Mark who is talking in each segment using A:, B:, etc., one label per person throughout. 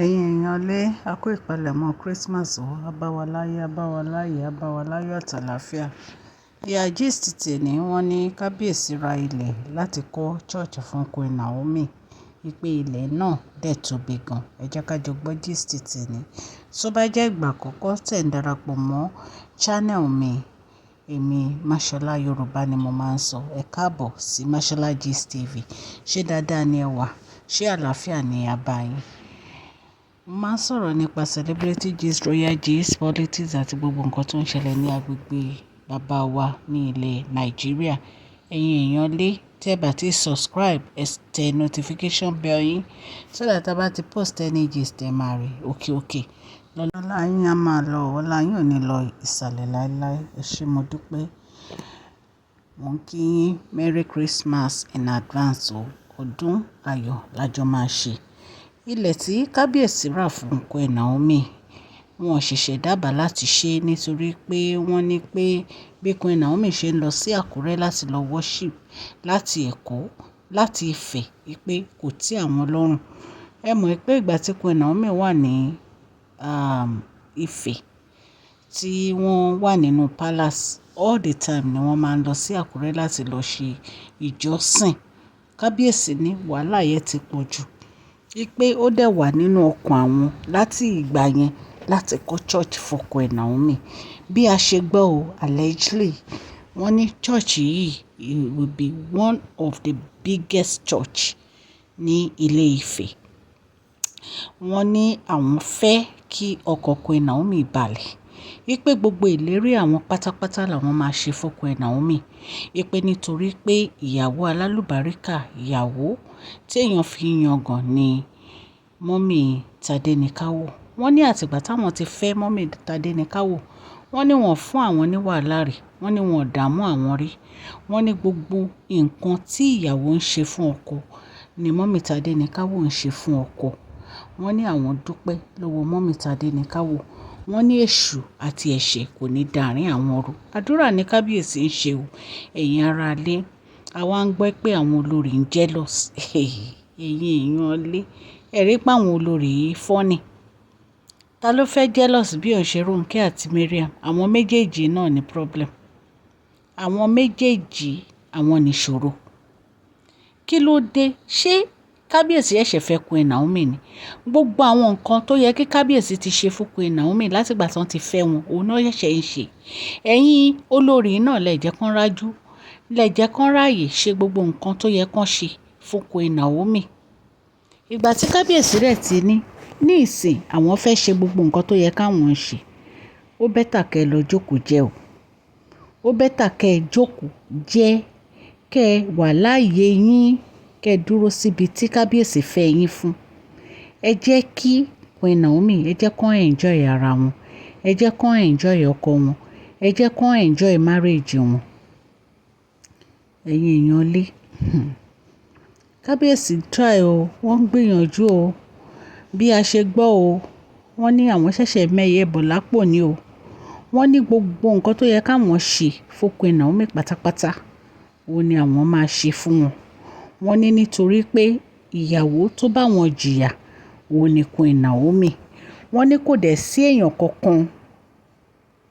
A: Ẹ̀yin èèyàn lé, a kó ìpalẹ̀mọ́ Christmas o, a bá wa láyé, a bá wa láyé, a bá wa láyọ̀ àtàlàáfíà. Ìyá gist tèní wọ́n ní kábíyèsí ra ilẹ̀ láti kọ́ church fún Queen Naomi. Wípé ilẹ̀ náà dẹ̀ tóbi gan. Ẹ jẹ́ ká jọ gbọ́ gist tèní. Tó bá jẹ́ ìgbà àkọ́kọ́ tẹ̀ ń darapọ̀ mọ́ channel mi, èmi Mashola Yorùbá ni mo máa ń sọ. Ẹ káàbọ̀ sí Mashola Gist TV. Ṣé dáadáa ni ẹ wà? Ṣé àlàáfíà ni a bá yín? Mo máa ń sọ̀rọ̀ nípa celebrity gist, royal gist, politics àti gbogbo nǹkan tó ń ṣẹlẹ̀ ní agbègbè bàbá wa ní ilẹ̀ Nàìjíríà. Ẹ̀yin èèyàn lé, tẹ́ bá ti subscribe, ẹ tẹ notification bell yín so that tá bá ti post any gist ẹ máa rí òkè. Ọlá yín á máa lọ, ọlá yín ò ní lọ ìsàlẹ̀ láéláé. Ẹ ṣé mo dúpẹ́. Mo ń kí yín Merry Christmas in advance o. Ọdún ayọ̀ lájọ máa ṣe. Ilẹ̀ tí kábíyèsí rà fún Queen Naomi, wọn ṣẹ̀ṣẹ̀ dábàá láti ṣe nítorí pé wọ́n ní pé bí Queen Naomi ṣe ń lọ sí Àkúrẹ́ láti lọ worship láti Èkó, láti Ifẹ̀, wípé kò tí àwọn lọ́rùn. Ẹ mọ̀ pé ìgbà tí Queen Naomi wà ní Ifẹ̀, tí wọ́n wà nínú palace, all the time ni wọ́n máa ń lọ sí Àkúrẹ́ láti lọ ṣe ìjọsìn. Kábíyèsí ní wàhálà yẹn ti pọ̀ jù. Wípé ó dẹ̀ wà nínú ọkàn àwọn láti ìgbà yẹn láti kọ́ church fún Queen Naomi. Bí a ṣe gbọ́ o, allegedly, wọ́n ní church yìí will be one of the biggest church ní ilé Ifẹ̀. Wọ́n ní àwọn fẹ́ kí ọkọ̀ Queen Naomi balẹ̀. Wípé gbogbo ìlérí àwọn pátápátá làwọn máa ṣe fún Queen Naomi. Wípé nítorí pé ìyàwó alálùbáríkà, ìyàwó tí èèyàn fi yangàn ni mọ́mì Tádéníkáwò. Wọ́n ní àtìgbà táwọn ti fẹ́ mọ́mì Tádéníkáwò, wọ́n ní wọ́n fún àwọn ní wàhálà rí, wọ́n ní wọ́n dààmú àwọn rí. Wọ́n ní gbogbo nǹkan tí ìyàwó ń ṣe fún ọkọ ni mọ́mì Tádéníkáwò ń ṣe fún ọkọ. Wọ́n ní àwọn dúpẹ́ lọ́wọ́ mọ́mì Tádéníkáwò. Wọ́n ní èṣù àti ẹ̀ṣẹ̀ kò ní dàárín àwọn ọ̀rọ̀. Àdúrà ní kábíyèsí ń ṣe o. Ẹ̀yin ará ilé, a wá ń gbọ́ pé àwọn olórí ń jealous. Ẹ̀yin èèyàn lé, ẹ rí pé àwọn olórí yìí funny. Ta ló fẹ́ jealous bí ó ṣe Rónkẹ́ àti Mariam? Àwọn méjèèjì náà ní problem. Àwọn méjèèjì àwọn ní ìṣòro. Kí ló dé? Ṣé kábíyèsí ẹ̀ṣẹ̀ fẹ́ Queen Naomi ni? Gbogbo àwọn nǹkan tó yẹ kí kábíyèsí ti ṣe fún Queen Naomi látìgbà tí wọ́n ti fẹ́ wọn, òun náà ṣẹ̀ṣẹ̀ ń ṣe. Ẹ̀yin olórí náà lẹ jẹ́ kán rájú, lẹ jẹ́ kán ráàyè ṣe gbogbo nǹkan tó yẹ kán ṣe fún Queen Naomi. Ìgbà tí kábíyèsí rẹ̀ ti ní ìsìn àwọn fẹ́ ṣe gbogbo nǹkan tó yẹ káwọn ṣe, ó bẹ́tà kẹ́ lọ jókòó jẹ́ o. Ó bẹ́tà kẹ́ jókòó jẹ́, kẹ́ wà láàyè yín, kẹ́ dúró síbi tí kábíyèsí fẹ́ yín fún. Ẹ jẹ́ kí Queen Naomi, ẹ jẹ́ kán enjoy ara wọn. Ẹ jẹ́ kán enjoy ọkọ wọn. Ẹ jẹ́ kán enjoy marriage wọn. Ẹ̀yin èèyàn lé. Kábíyèsí try o, wọ́n ń gbìyànjú o. Bí a ṣe gbọ́ o, wọ́n ní àwọn ṣẹ̀ṣẹ̀ mẹ́yẹ bọ̀ lápò ni o. Wọ́n ní gbogbo nǹkan tó yẹ káwọn ṣe fún Queen Naomi pátápátá, òun ni àwọn máa ṣe fún wọn. Wọ́n ní nítorí pé ìyàwó tó bá wọn jìyà, òun ni Queen Naomi. Wọ́n ní kò dẹ̀ sí èèyàn kankan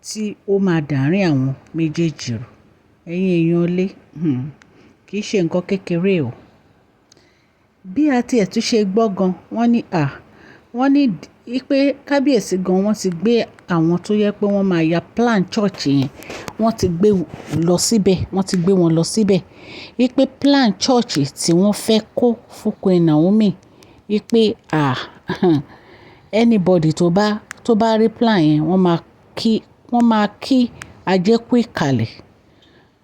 A: tí ó máa dàárín àwọn méjèèjì rú. Ẹ̀yin èèyàn lé, kì í ṣe nǹkan kékeré o. Bí a ti ẹ̀ tún ṣe gbọ́ gan, wọ́n ní pé kábíyèsí gan wọ́n ti gbé àwọn tó yẹ pé wọ́n máa ya plan church yẹn, wọ́n ti gbé lọ síbẹ̀, wọ́n ti gbé wọn lọ síbẹ̀. Wípé plan church tí wọ́n fẹ́ kó fún Queen Naomi, wípé anybody tó bá rí plan yẹn, wọ́n máa kí ajé kú ìkàlẹ̀.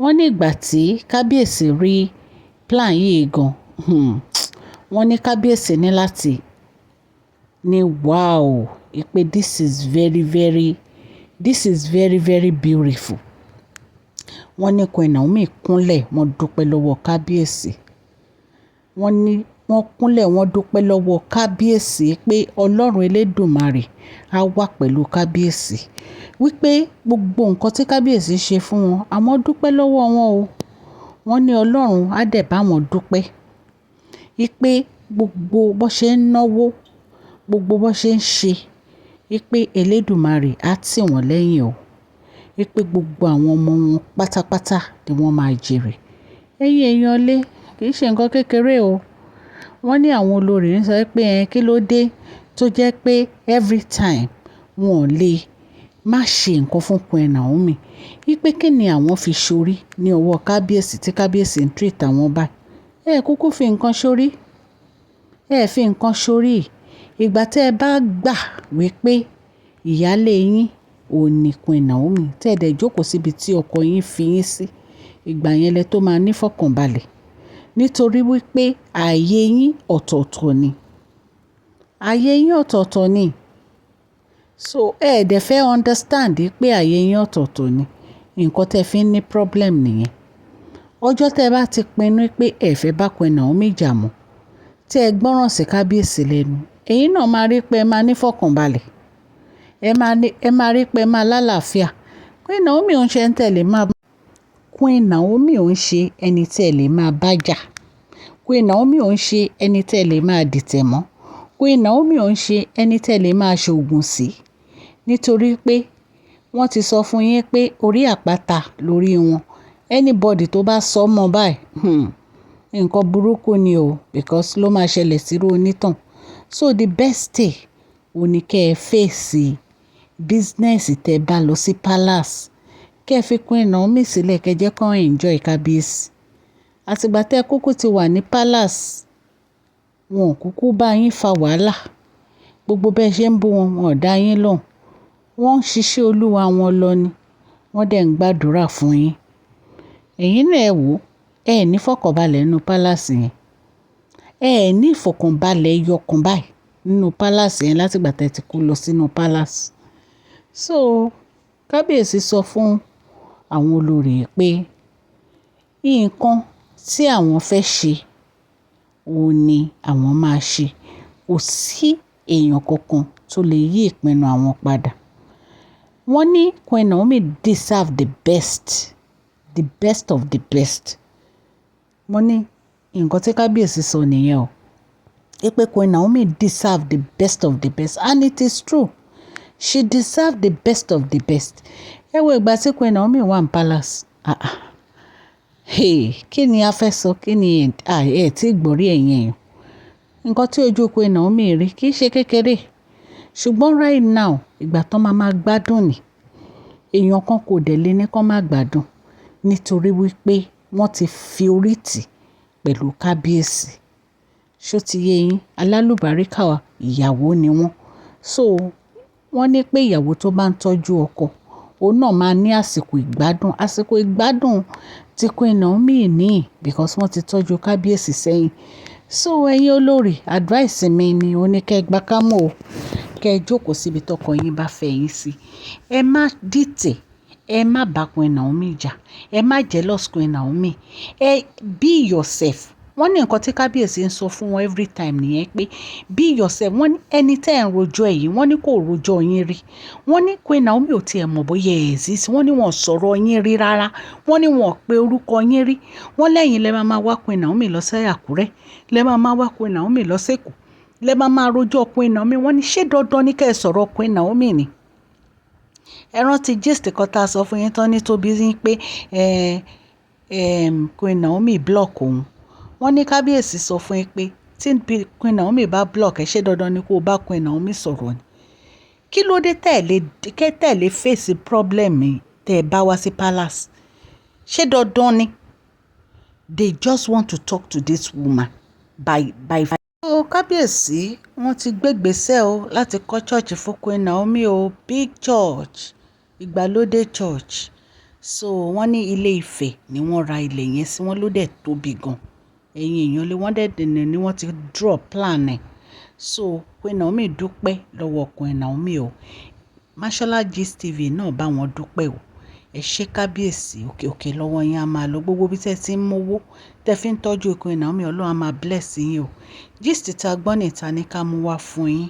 A: Wọ́n ní ìgbà tí kábíyèsí rí plan yìí gan, wọ́n ní kábíyèsí ní láti ní wow, wípé this is very very beautiful. Wọ́n ní Queen Naomi kúnlẹ̀, wọ́n dúpẹ́ lọ́wọ́ kábíyèsí. Wọ́n ní wọ́n kúnlẹ̀, wọ́n dúpẹ́ lọ́wọ́ kábíyèsí pé Ọlọ́run Elédùmarè á wà pẹ̀lú kábíyèsí. Wípé gbogbo nǹkan tí kábíyèsí ṣe fún wọn, àwọn dúpẹ́ lọ́wọ́ wọn o. Wọ́n ní Ọlọ́run á dẹ̀ bá wọn dúpẹ́. Wípé gbogbo bó ṣe ń náwó, gbogbo bó ṣe ń ṣe wípé Elédùmarè á tì wọ́n lẹ́yìn o, wípé gbogbo àwọn ọmọ wọn pátápátá ni wọ́n máa jèrè. Ẹ̀yin èèyàn lé, kì í ṣe nǹkan kékeré o. Wọ́n ní àwọn olórí ń sọ pé kí ló dé tó jẹ́ pé every time wọn ò lè má ṣe nǹkan fún Queen Naomi. Wípé kí ni àwọn fi ṣorí ní ọwọ́ kábíyèsí tí kábíyèsí ń treat àwọn báyìí. Ẹ kúkú fi nǹkan ṣorí. Ẹ fi nǹkan ṣorí. Ìgbà tí ẹ bá gbà wípé ìyálé yín ò ní Queen Naomi, tí ẹ dẹ̀ jókòó síbi tí ọkọ yín fi yín sí, ìgbà yẹn lẹ tó máa ní fọkànbalẹ̀. Nítorí wípé ààyè yín ọ̀tọ̀ọ̀tọ̀ ni. Ààyè yín ọ̀tọ̀ọ̀tọ̀ ni. So ẹ dẹ̀ fẹ́ understand pé ààyè yín ọ̀tọ̀ọ̀tọ̀ ni. Nǹkan tẹ́ fi ń ní problem nìyẹn. Ọjọ́ tẹ́ bá ti pinnu pé ẹ fẹ́ bá Queen Naomi jà mọ́, tí ẹ gbọ́ràn sí kábíyèsí lẹ́nu, ẹ̀yin náà máa rí pé ẹ máa ní fọkànbalẹ̀. Ẹ máa rí pé ẹ máa lálàáfíà. Queen Naomi ò ń ṣe ẹni tí ẹ lè máa Queen Naomi ò ń ṣe ẹni tí ẹ lè máa bá jà. Queen Naomi ò ń ṣe ẹni tí ẹ lè máa dìtẹ̀ mọ́. Queen Naomi ò ń ṣe ẹni tí ẹ lè máa ṣoògùn sí. Nítorí pé wọ́n ti sọ fún yín pé orí àpáta lórí wọn. Anybody tó bá sọ mọ́ báyìí, nǹkan burúkú ni o, because ló máa ṣẹlẹ̀ sírú onítàn. So the best thing ò ní kẹ́ ẹ fèsì business tẹ́ bá lọ sí palace. Kẹ́ ẹ fi Queen Naomi sílẹ̀ kẹ́ jẹ́ kó enjoy kábíyèsí. Àtìgbà tẹ́ kúkú ti wà ní palace, wọn ò kúkú bá yín fa wàhálà. Gbogbo bẹ́ẹ̀ ṣe ń bú wọn, wọn ò dá yín lóhùn. Wọ́n ń ṣiṣẹ́ olúwa wọn lọ ni. Wọ́n dẹ̀ ń gbàdúrà fún yín. Ẹ̀yin náà ẹ wò, ẹ ní fọkànbalẹ̀ nínú palace yẹn. Ẹ ní ìfọkànbalẹ̀ yọkàn báyìí nínú palace yẹn látìgbà tẹ́ ti kó lọ sínú palace. So kábíyèsí sọ fún àwọn olórí pé nǹkan tí àwọn fẹ́ ṣe òun ni àwọn máa ṣe. Kò sí èèyàn kankan tó lè yí ìpinnu àwọn padà. Wọ́n ní Queen Naomi deserve the best of the best. Wọ́n ní nǹkan tí kábíyèsí sọ nìyẹn o. Pé Queen Naomi deserve the best of the best, and it is true. She deserve the best of the best. Ẹ wo ìgbà tí Queen Naomi wà ní palace. Kí ni a fẹ́ sọ? Kí ni ẹ tí gbọ́rí ẹ̀yin èèyàn? Nǹkan tí ojú Queen Naomi rí kì í ṣe kékeré. Ṣùgbọ́n right now, ìgbà tán máa gbádùn ni. Èèyàn kan kò dẹ̀ lé ní kán má gbádùn. Nítorí wípé wọ́n ti fi orí tì pẹ̀lú kábíyèsí. Ṣó ti yé yín? Alálùbáríkà ìyàwó ni wọ́n. So wọ́n ní pé ìyàwó tó bá ń tọ́jú ọkọ, òun náà máa ní àsìkò ìgbádùn. Àsìkò ìgbádùn tí Queen Naomi ní because wọ́n ti tọ́jú kábíyèsí sẹ́yìn. So ẹ̀yin olórí, advice mi ni ó ní kẹ́ gbá kámú o. Kẹ́ jókòó síbi tọkọ yín bá fẹ́ yín sí. Ẹ má dìtẹ̀. Ẹ má bá Queen Naomi jà. Ẹ má jealous Queen Naomi. Be yourself. Wọ́n ní nǹkan tí kábíyèsí ń sọ fún wọn every time nìyẹn pé be yourself. Wọ́n ní ẹni tẹ́ ẹ̀ ń rojọ́ ẹ̀yìn, wọ́n ní kò rojọ́ yín rí. Wọ́n ní Queen Naomi ò tiẹ̀ mọ̀ bóyá ẹ̀ exist. Wọ́n ní wọn sọ̀rọ̀ yín rí rárá. Wọ́n ní wọn pe orúkọ yín rí. Wọ́n lẹ́yìn lẹ máa wá Queen Naomi lọ sí Àkúrẹ́. Lẹ máa wá Queen Naomi lọ sí Èkó. Lẹ máa rojọ́ Queen Naomi. Wọ́n ní ṣé dandan ní kẹ́ ẹ sọ̀rọ̀ Queen Naomi ni? Ẹ rántí gist kan tá a sọ fún yín tán ní Tóbi ní pé Queen Naomi block òun. Wọ́n ní kábíyèsí sọ fún yín pé tí Queen Naomi bá block ẹ, ṣé dandan ni kó o bá Queen Naomi sọ̀rọ̀ ni? Kí ló dé tẹ̀lé face problem tẹ́ ẹ bá wá sí palace? Ṣé dandan ni? They just want to talk to this woman by. Kábíyèsí wọ́n ti gbégbèsè o láti kọ́ church fún Queen Naomi o, big church, ìgbàlódé church. So wọ́n ní Ilé Ifẹ̀ ni wọ́n ra ilẹ̀ yẹn sí, wọ́n ló dẹ̀ tóbi gan. Ẹ̀yin èèyàn lé wọ́n dẹ̀ dènà ni wọ́n ti draw plan ẹ̀. So Queen Naomi dúpẹ́ lọ́wọ́ Queen Naomi o. Mashola Gist TV náà bá wọn dúpẹ́ o. Ẹ ṣé kábíyèsí, òkè lọ́wọ́ yín á máa lọ. Gbogbo bí tẹ́ ti ń mówó tẹ́ fi ń tọ́jú Queen Naomi, Ọlọ́run á máa bless yín o. Gist tá gbọ́ níta ní ká mú wá fún yín.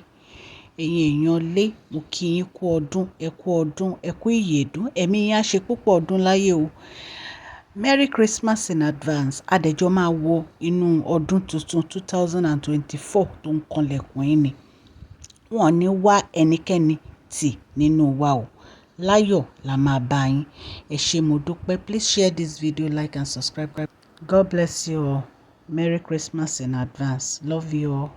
A: Ẹ̀yin èèyàn lé, mo kí yín kú ọdún, ẹ kú ìyèdún. Ẹ̀mí yín á ṣe púpọ̀ ọdún láyé o. Merry Christmas in advance. Adẹ̀jọ́ máa wọ inú ọdún tuntun 2024 tó ń kanlẹ̀kùn yín ni. wọn ò ní wá ẹnikẹ́ni tì nínú wa o. Láyọ̀ la máa bá yín. Ẹ ṣé mo dúpẹ́. Please share this video, like and subscribe. God bless you all. Merry Christmas in advance. Love you all.